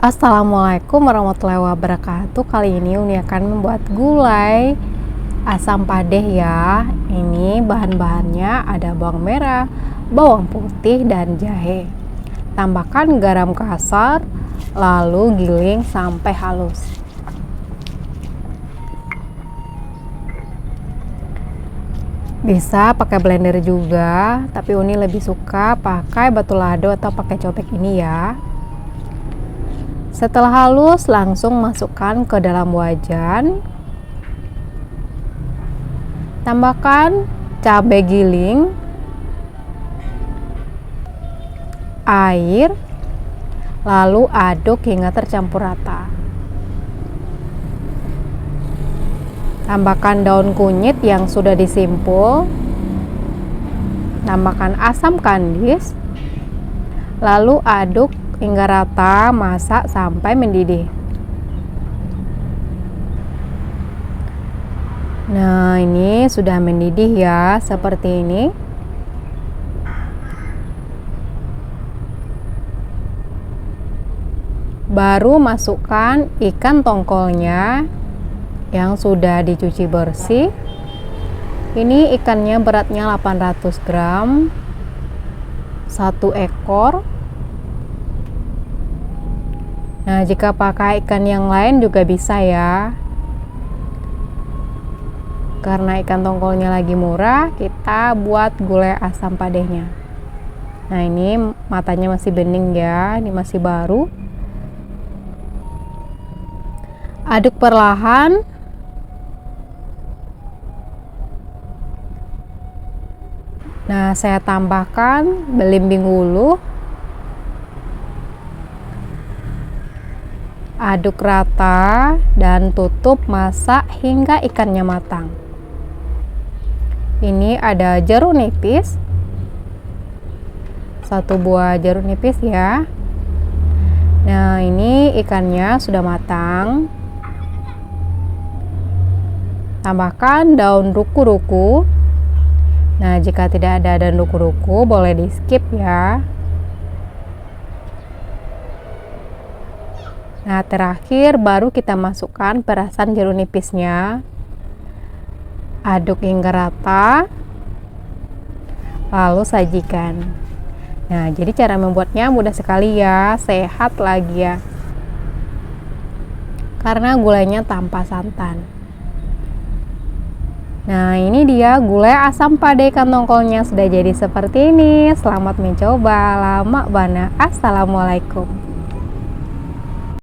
Assalamualaikum warahmatullahi wabarakatuh. Kali ini Uni akan membuat gulai asam padeh ya. Ini bahan-bahannya ada bawang merah, bawang putih, dan jahe. Tambahkan garam kasar, lalu giling sampai halus. Bisa pakai blender juga, tapi Uni lebih suka pakai batu lado atau pakai cobek ini ya. Setelah halus, langsung masukkan ke dalam wajan. Tambahkan cabai giling, air, lalu aduk hingga tercampur rata. Tambahkan daun kunyit yang sudah disimpul. Tambahkan asam kandis. Lalu aduk hingga rata, masak sampai mendidih. Nah, ini sudah mendidih ya, seperti ini. Baru masukkan ikan tongkolnya yang sudah dicuci bersih. Ini ikannya beratnya 800 gram, 1 ekor. Nah, jika pakai ikan yang lain juga bisa ya. Karena ikan tongkolnya lagi murah, kita buat gulai asam padehnya. Nah, ini matanya masih bening ya, ini masih baru. Aduk perlahan. Nah, saya tambahkan belimbing wuluh. Aduk rata dan tutup, masak hingga ikannya matang. Ini ada jeruk nipis, 1 buah jeruk nipis ya. Nah, ini ikannya sudah matang. Tambahkan daun ruku-ruku. Nah, jika tidak ada daun ruku-ruku boleh di skip ya. Nah, terakhir baru kita masukkan perasan jeruk nipisnya. Aduk hingga rata, lalu sajikan. Nah, jadi cara membuatnya mudah sekali ya, sehat lagi ya. Karena gulainya tanpa santan. Nah, ini dia gulai asam padeh ikan tongkolnya sudah jadi seperti ini. Selamat mencoba. Lama bana. Assalamualaikum.